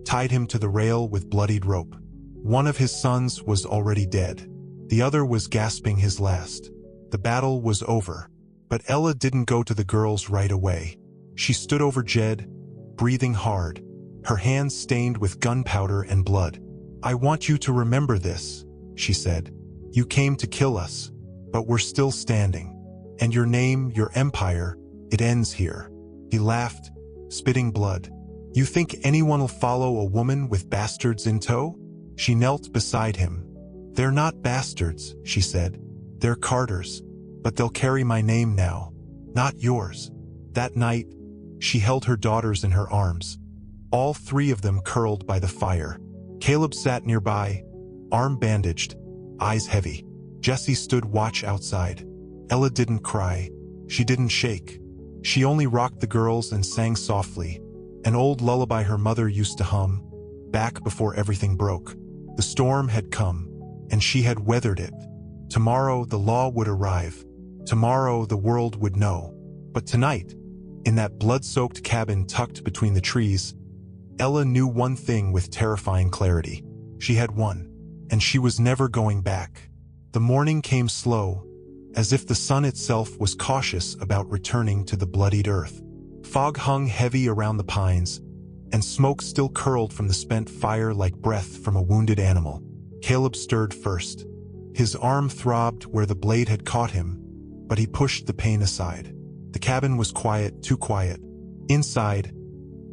tied him to the rail with bloodied rope. One of his sons was already dead. The other was gasping his last. The battle was over. But Ella didn't go to the girls right away. She stood over Jed, breathing hard, her hands stained with gunpowder and blood. "I want you to remember this," she said. "You came to kill us, but we're still standing. And your name, your empire, it ends here." He laughed, spitting blood. "You think anyone will follow a woman with bastards in tow?" She knelt beside him. "They're not bastards," she said. "They're Carters, but they'll carry my name now, not yours." That night, she held her daughters in her arms, all 3 of them curled by the fire. Caleb sat nearby, arm bandaged, eyes heavy. Jesse stood watch outside. Ella didn't cry. She didn't shake. She only rocked the girls and sang softly, An old lullaby her mother used to hum, back before everything broke. The storm had come, and she had weathered it. Tomorrow the law would arrive. Tomorrow the world would know. But tonight, in that blood-soaked cabin tucked between the trees, Ella knew one thing with terrifying clarity. She had won, and she was never going back. The morning came slow, as if the sun itself was cautious about returning to the bloodied earth. Fog hung heavy around the pines, and smoke still curled from the spent fire like breath from a wounded animal. Caleb stirred first. His arm throbbed where the blade had caught him, but he pushed the pain aside. The cabin was quiet, too quiet. Inside,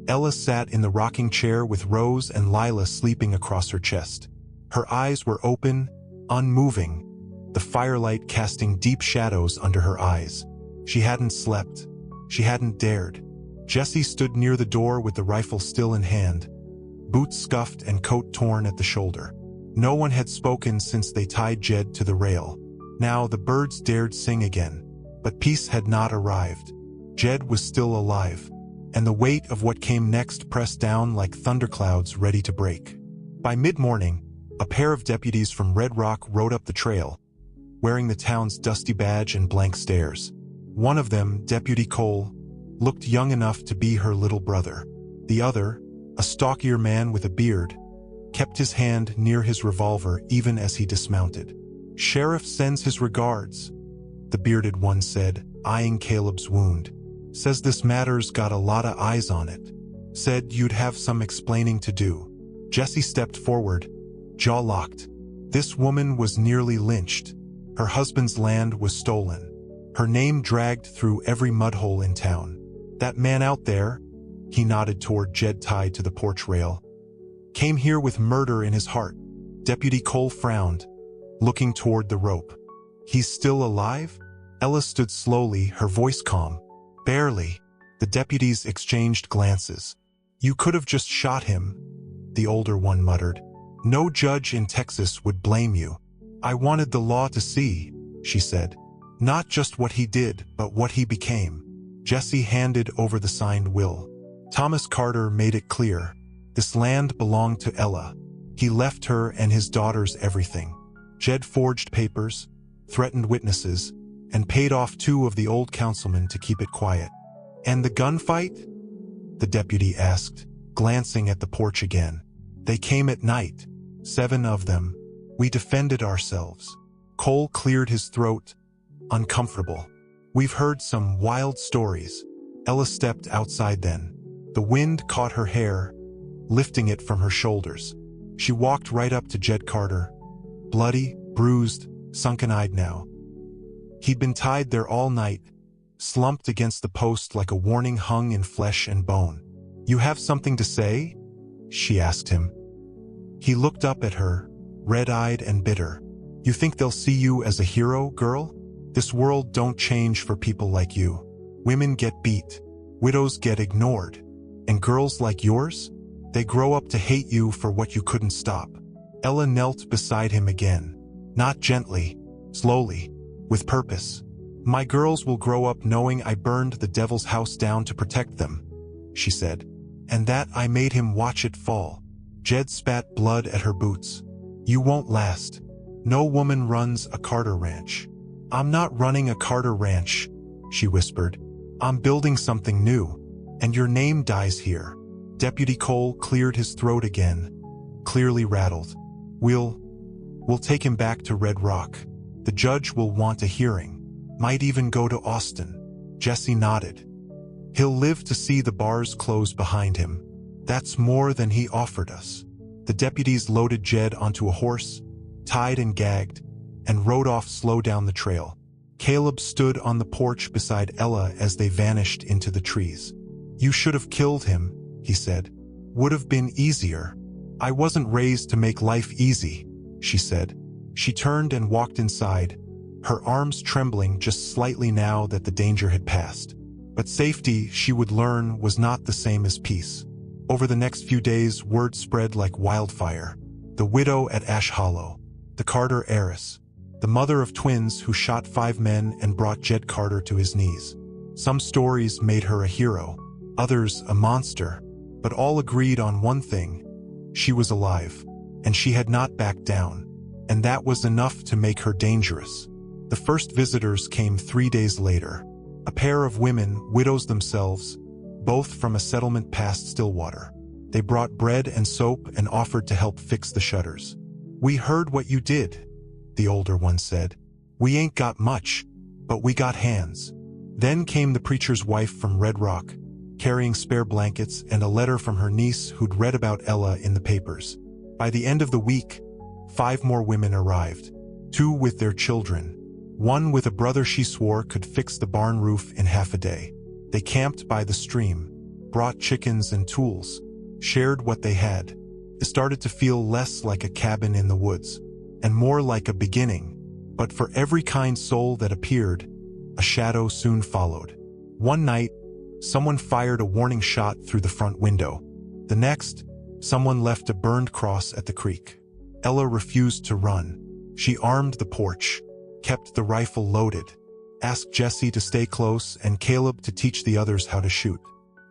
Ella sat in the rocking chair with Rose and Lila sleeping across her chest. Her eyes were open, unmoving, the firelight casting deep shadows under her eyes. She hadn't slept. She hadn't dared. Jesse stood near the door with the rifle still in hand, boots scuffed and coat torn at the shoulder. No one had spoken since they tied Jed to the rail. Now the birds dared sing again, but peace had not arrived. Jed was still alive, and the weight of what came next pressed down like thunderclouds ready to break. By mid-morning, a pair of deputies from Red Rock rode up the trail, wearing the town's dusty badge and blank stares. One of them, Deputy Cole, looked young enough to be her little brother. The other, a stockier man with a beard, kept his hand near his revolver even as he dismounted. "Sheriff sends his regards," the bearded one said, eyeing Caleb's wound. "Says this matter's got a lot of eyes on it. Said you'd have some explaining to do." Jesse stepped forward, jaw locked. This woman was nearly lynched. Her husband's land was stolen. Her name dragged through every mudhole in town. "That man out there," he nodded toward Jed tied to the porch rail, "came here with murder in his heart." Deputy Cole frowned, looking toward the rope. "He's still alive?" Ella stood slowly, her voice calm. "Barely." The deputies exchanged glances. "You could have just shot him," the older one muttered. "No judge in Texas would blame you." "I wanted the law to see," she said. "Not just what he did, but what he became." Jesse handed over the signed will. Thomas Carter made it clear. This land belonged to Ella. He left her and his daughters everything. Jed forged papers, threatened witnesses, and paid off 2 of the old councilmen to keep it quiet. "And the gunfight?" the deputy asked, glancing at the porch again. "They came at night. 7 of them. We defended ourselves." Cole cleared his throat, uncomfortable. "We've heard some wild stories." Ella stepped outside then. The wind caught her hair, lifting it from her shoulders. She walked right up to Jed Carter, bloody, bruised, sunken-eyed now. He'd been tied there all night, slumped against the post like a warning hung in flesh and bone. "You have something to say?" she asked him. He looked up at her, red-eyed and bitter. "You think they'll see you as a hero, girl? This world don't change for people like you. Women get beat, widows get ignored, and girls like yours? They grow up to hate you for what you couldn't stop." Ella knelt beside him again, not gently, slowly, with purpose. "My girls will grow up knowing I burned the devil's house down to protect them," she said, "and that I made him watch it fall." Jed spat blood at her boots. "You won't last. No woman runs a Carter ranch." "I'm not running a Carter ranch," she whispered. "I'm building something new, and your name dies here." Deputy Cole cleared his throat again, clearly rattled. We'll take him back to Red Rock. The judge will want a hearing. Might even go to Austin." Jesse nodded. "He'll live to see the bars close behind him. That's more than he offered us." The deputies loaded Jed onto a horse, tied and gagged, and rode off slow down the trail. Caleb stood on the porch beside Ella as they vanished into the trees. "You should have killed him," he said. "Would have been easier." "I wasn't raised to make life easy," she said. She turned and walked inside, her arms trembling just slightly now that the danger had passed. But safety, she would learn, was not the same as peace. Over the next few days, word spread like wildfire. The widow at Ash Hollow, the Carter heiress, the mother of twins who shot 5 men and brought Jed Carter to his knees. Some stories made her a hero, others a monster, but all agreed on one thing. She was alive, and she had not backed down, and that was enough to make her dangerous. The first visitors came 3 days later. A pair of women, widows themselves, both from a settlement past Stillwater. They brought bread and soap and offered to help fix the shutters. "We heard what you did," the older one said. "We ain't got much, but we got hands." Then came the preacher's wife from Red Rock, carrying spare blankets and a letter from her niece who'd read about Ella in the papers. By the end of the week, 5 more women arrived, 2 with their children, 1 with a brother she swore could fix the barn roof in half a day. They camped by the stream, brought chickens and tools, shared what they had. It started to feel less like a cabin in the woods, and more like a beginning. But for every kind soul that appeared, a shadow soon followed. One night, someone fired a warning shot through the front window. The next, someone left a burned cross at the creek. Ella refused to run. She armed the porch, kept the rifle loaded, asked Jesse to stay close and Caleb to teach the others how to shoot.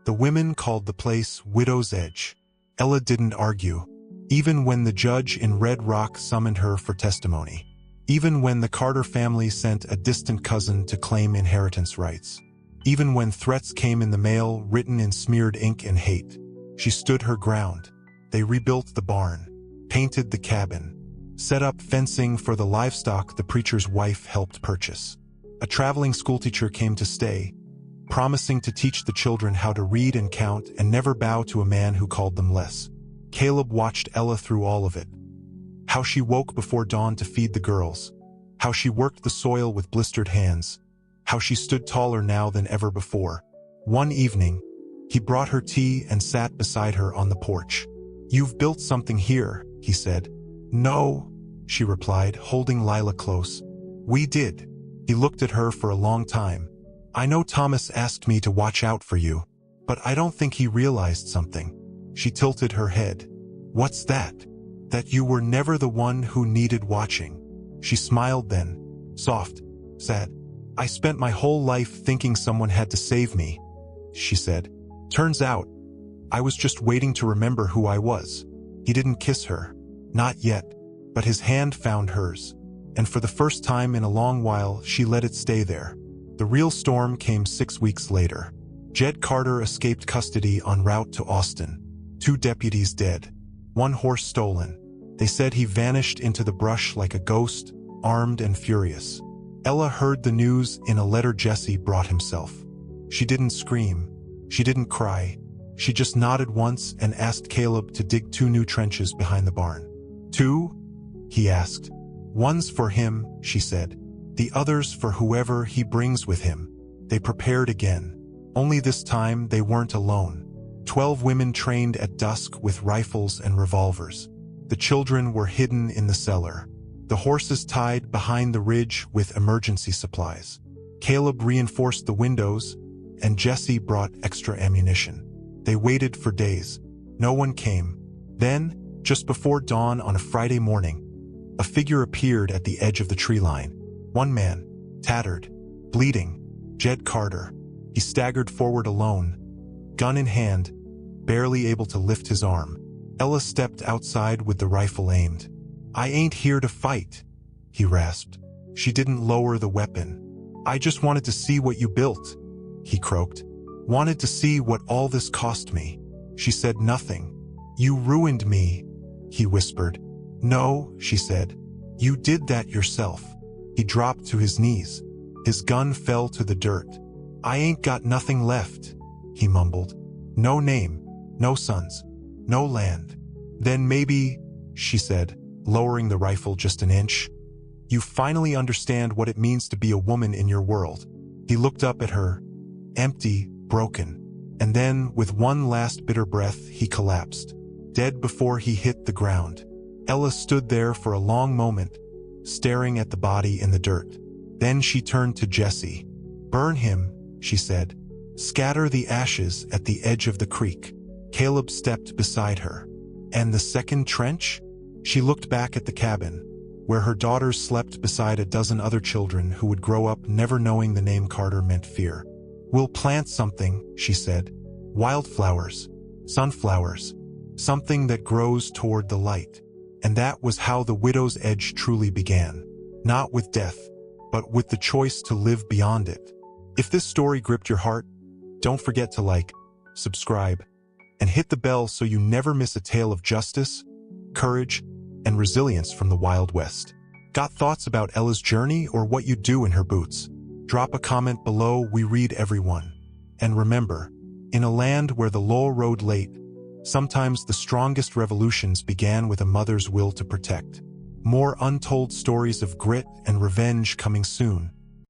The women called the place Widow's Edge. Ella didn't argue, even when the judge in Red Rock summoned her for testimony. Even when the Carter family sent a distant cousin to claim inheritance rights. Even when threats came in the mail written in smeared ink and hate. She stood her ground. They rebuilt the barn, painted the cabin, set up fencing for the livestock the preacher's wife helped purchase. A traveling schoolteacher came to stay, promising to teach the children how to read and count and never bow to a man who called them less. Caleb watched Ella through all of it. How she woke before dawn to feed the girls. How she worked the soil with blistered hands. How she stood taller now than ever before. One evening, he brought her tea and sat beside her on the porch. "You've built something here," he said. "No," she replied, holding Lila close. "We did." He looked at her for a long time. "I know Thomas asked me to watch out for you, but I don't think he realized something." She tilted her head. "What's that?" "That you were never the one who needed watching." She smiled then, soft, sad. "I spent my whole life thinking someone had to save me," she said. "Turns out, I was just waiting to remember who I was." He didn't kiss her. Not yet. But his hand found hers. And for the first time in a long while, she let it stay there. The real storm came 6 weeks later. Jed Carter escaped custody en route to Austin. 2 deputies dead. 1 horse stolen. They said he vanished into the brush like a ghost, armed and furious. Ella heard the news in a letter Jesse brought himself. She didn't scream. She didn't cry. She just nodded once and asked Caleb to dig 2 new trenches behind the barn. "2?" he asked. "One's for him," she said. "The other's for whoever he brings with him." They prepared again. Only this time they weren't alone. 12 women trained at dusk with rifles and revolvers. The children were hidden in the cellar. The horses tied behind the ridge with emergency supplies. Caleb reinforced the windows, and Jesse brought extra ammunition. They waited for days. No one came. Then, just before dawn on a Friday morning, a figure appeared at the edge of the tree line. One man, tattered, bleeding, Jed Carter. He staggered forward alone, gun in hand, barely able to lift his arm. Ella stepped outside with the rifle aimed. "I ain't here to fight," he rasped. She didn't lower the weapon. "I just wanted to see what you built," he croaked. "Wanted to see what all this cost me." She said nothing. "You ruined me," he whispered. "No," she said. "You did that yourself." He dropped to his knees. His gun fell to the dirt. "I ain't got nothing left," he mumbled. "No name, no sons, no land." "Then maybe," she said, lowering the rifle just an inch, "you finally understand what it means to be a woman in your world." He looked up at her, empty, broken. And then, with one last bitter breath, he collapsed, dead before he hit the ground. Ella stood there for a long moment, staring at the body in the dirt. Then she turned to Jesse. "Burn him," she said. "Scatter the ashes at the edge of the creek." Caleb stepped beside her. "And the second trench?" She looked back at the cabin, where her daughters slept beside a dozen other children who would grow up never knowing the name Carter meant fear. "We'll plant something," she said. "Wildflowers. sunflowers, something that grows toward the light. And that was how the widow's edge truly began. Not with death, but with the choice to live beyond it. If this story gripped your heart, don't forget to like, subscribe, and hit the bell so you never miss a tale of justice, courage, and resilience from the Wild West. Got thoughts about Ella's journey or what you'd do in her boots? Drop a comment below, we read everyone. And remember, in a land where the law rode late, sometimes the strongest revolutions began with a mother's will to protect. More untold stories of grit and revenge coming soon.